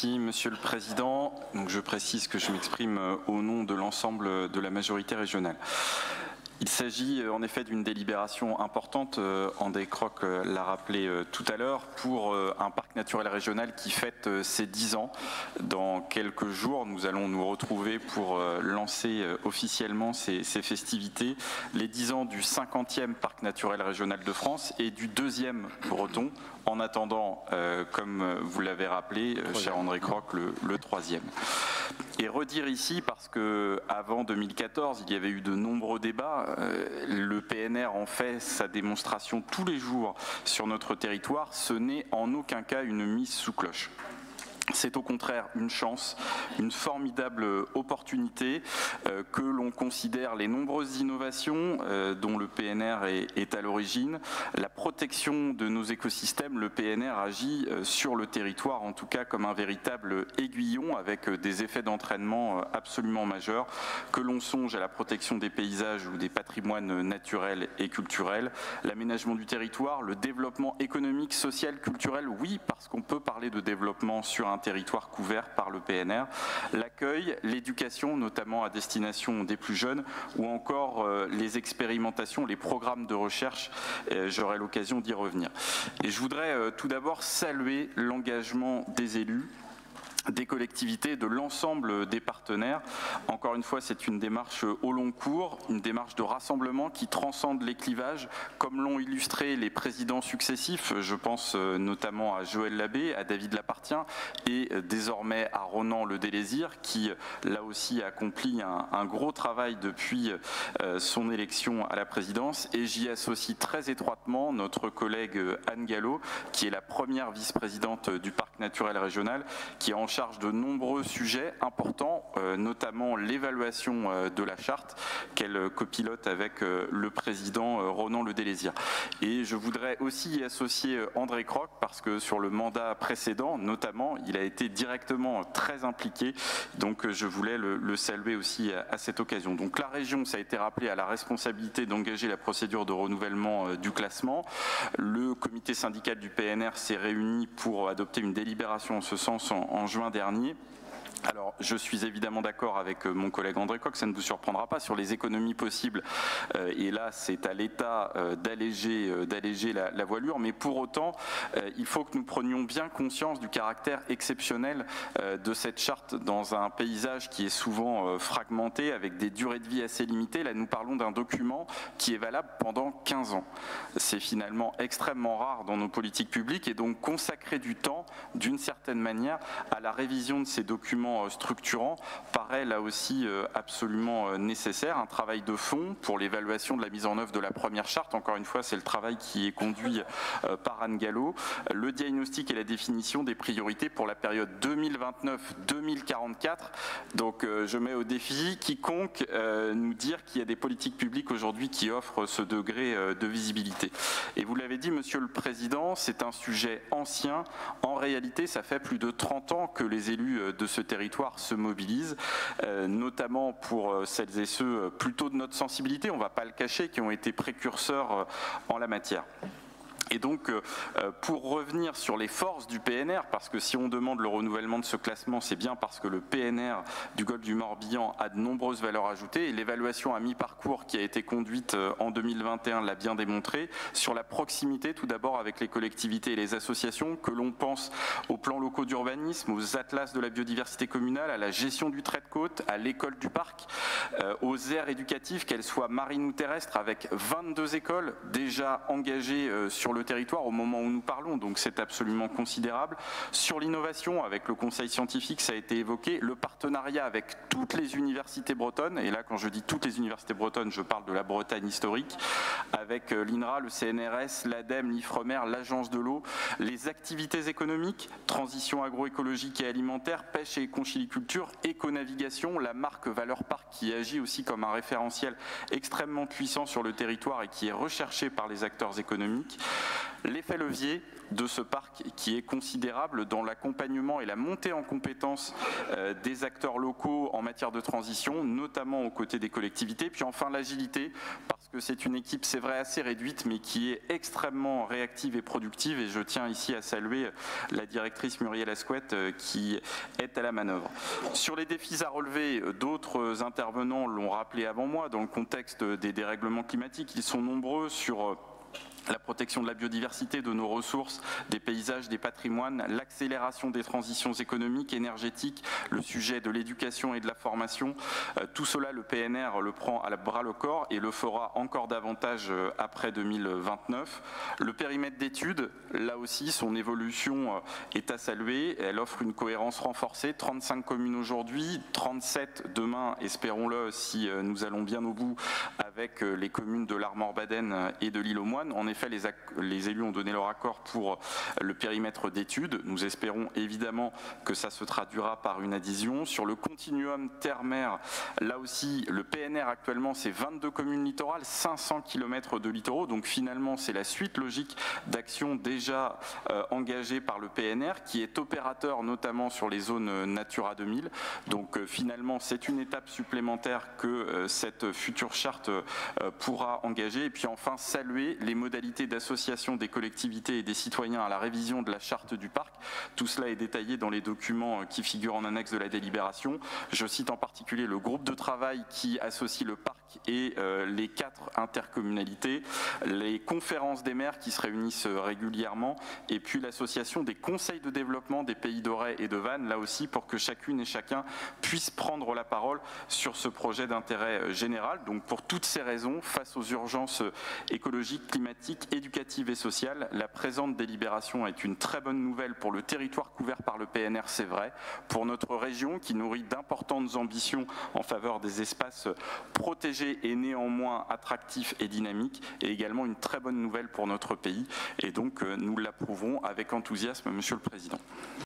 Merci Monsieur le Président. Donc, je précise que je m'exprime au nom de l'ensemble de la majorité régionale. Il s'agit en effet d'une délibération importante, André Croc l'a rappelé tout à l'heure, pour un parc naturel régional qui fête ses 10 ans. Dans quelques jours, nous allons nous retrouver pour lancer officiellement ces festivités, les 10 ans du 50e parc naturel régional de France et du 2e breton. En attendant, comme vous l'avez rappelé, cher André Croc, le 3e. Et redire ici, parce qu'avant 2014, il y avait eu de nombreux débats, le PNR en fait sa démonstration tous les jours sur notre territoire, ce n'est en aucun cas une mise sous cloche. C'est au contraire une chance, une formidable opportunité que l'on considère les nombreuses innovations dont le PNR est à l'origine, la protection de nos écosystèmes. Le PNR agit sur le territoire en tout cas comme un véritable aiguillon avec des effets d'entraînement absolument majeurs, que l'on songe à la protection des paysages ou des patrimoines naturels et culturels, l'aménagement du territoire, le développement économique, social, culturel, oui, parce qu'on peut parler de développement sur un territoire couvert par le PNR, l'accueil, l'éducation, notamment à destination des plus jeunes, ou encore les expérimentations, les programmes de recherche, j'aurai l'occasion d'y revenir. Et je voudrais tout d'abord saluer l'engagement des élus, des collectivités, de l'ensemble des partenaires. Encore une fois, c'est une démarche au long cours, une démarche de rassemblement qui transcende les clivages, comme l'ont illustré les présidents successifs. Je pense notamment à Joël Labbé, à David Lapartien et désormais à Ronan Le Delésir, qui là aussi accomplit un gros travail depuis son élection à la présidence. Et j'y associe très étroitement notre collègue Anne Gallo, qui est la première vice-présidente du parc naturel régional, qui est en charge de nombreux sujets importants, notamment l'évaluation de la charte qu'elle copilote avec le président Ronan Le Delésir. Et je voudrais aussi y associer André Croc parce que sur le mandat précédent, notamment, il a été directement très impliqué. Donc je voulais le saluer aussi à cette occasion. Donc la région, ça a été rappelé, a la responsabilité d'engager la procédure de renouvellement du classement. Le comité syndical du PNR s'est réuni pour adopter une délibération en ce sens en juin dernier. Alors, je suis évidemment d'accord avec mon collègue André Croc, ça ne vous surprendra pas, sur les économies possibles. Et là, c'est à l'État d'alléger la voilure. Mais pour autant, il faut que nous prenions bien conscience du caractère exceptionnel de cette charte dans un paysage qui est souvent fragmenté, avec des durées de vie assez limitées. Là, nous parlons d'un document qui est valable pendant 15 ans. C'est finalement extrêmement rare dans nos politiques publiques et donc consacrer du temps, d'une certaine manière, à la révision de ces documents structurant paraît là aussi absolument nécessaire. Un travail de fond pour l'évaluation de la mise en œuvre de la première charte. Encore une fois, c'est le travail qui est conduit par Anne Gallo. Le diagnostic et la définition des priorités pour la période 2029-2044. Donc je mets au défi quiconque nous dire qu'il y a des politiques publiques aujourd'hui qui offrent ce degré de visibilité. Et vous l'avez dit, Monsieur le Président, c'est un sujet ancien. En réalité, ça fait plus de 30 ans que les élus de ce territoire se mobilisent, notamment pour celles et ceux plutôt de notre sensibilité, on ne va pas le cacher, qui ont été précurseurs en la matière. Et donc, pour revenir sur les forces du PNR, parce que si on demande le renouvellement de ce classement, c'est bien parce que le PNR du Golfe du Morbihan a de nombreuses valeurs ajoutées, et l'évaluation à mi-parcours qui a été conduite en 2021 l'a bien démontré, sur la proximité tout d'abord avec les collectivités et les associations, que l'on pense aux plans locaux d'urbanisme, aux atlas de la biodiversité communale, à la gestion du trait de côte, à l'école du parc, aux aires éducatives, qu'elles soient marines ou terrestres, avec 22 écoles déjà engagées sur le territoire au moment où nous parlons, donc c'est absolument considérable. Sur l'innovation, avec le conseil scientifique, ça a été évoqué, le partenariat avec toutes les universités bretonnes, et là quand je dis toutes les universités bretonnes, je parle de la Bretagne historique, avec l'INRA, le CNRS, l'ADEME, l'IFREMER, l'Agence de l'eau, les activités économiques, transition agroécologique et alimentaire, pêche et conchyliculture, éco-navigation, la marque Valeur Parc qui agit aussi comme un référentiel extrêmement puissant sur le territoire et qui est recherché par les acteurs économiques. L'effet levier de ce parc qui est considérable dans l'accompagnement et la montée en compétences des acteurs locaux en matière de transition, notamment aux côtés des collectivités, puis enfin l'agilité, parce que c'est une équipe, c'est vrai, assez réduite, mais qui est extrêmement réactive et productive, et je tiens ici à saluer la directrice Muriel Asquette qui est à la manœuvre. Sur les défis à relever, d'autres intervenants l'ont rappelé avant moi, dans le contexte des dérèglements climatiques, ils sont nombreux sur la protection de la biodiversité, de nos ressources, des paysages, des patrimoines, l'accélération des transitions économiques, énergétiques, le sujet de l'éducation et de la formation. Tout cela, le PNR le prend à bras le corps et le fera encore davantage après 2029. Le périmètre d'études, là aussi, son évolution est à saluer. Elle offre une cohérence renforcée. 35 communes aujourd'hui, 37 demain, espérons-le, si nous allons bien au bout avec les communes de l'Armor-Baden et de l'Île-aux-Moines. En effet, les élus ont donné leur accord pour le périmètre d'études. Nous espérons évidemment que ça se traduira par une adhésion. Sur le continuum terre-mer, là aussi, le PNR actuellement, c'est 22 communes littorales, 500 km de littoraux. Donc finalement, c'est la suite logique d'actions déjà engagées par le PNR, qui est opérateur notamment sur les zones Natura 2000. Donc finalement, c'est une étape supplémentaire que cette future charte pourra engager. Et puis enfin, saluer les modalités d'association des collectivités et des citoyens à la révision de la charte du parc. Tout cela est détaillé dans les documents qui figurent en annexe de la délibération. Je cite en particulier le groupe de travail qui associe le parc et les 4 intercommunalités, les conférences des maires qui se réunissent régulièrement, et puis l'association des conseils de développement des pays d'Auray et de Vannes, là aussi pour que chacune et chacun puisse prendre la parole sur ce projet d'intérêt général. Donc pour toutes ces raisons, face aux urgences écologiques, climatiques, éducatives et sociales, la présente délibération est une très bonne nouvelle pour le territoire couvert par le PNR, c'est vrai, pour notre région qui nourrit d'importantes ambitions en faveur des espaces protégés et néanmoins attractifs et dynamiques, et également une très bonne nouvelle pour notre pays. Et donc nous l'approuvons avec enthousiasme, Monsieur le Président.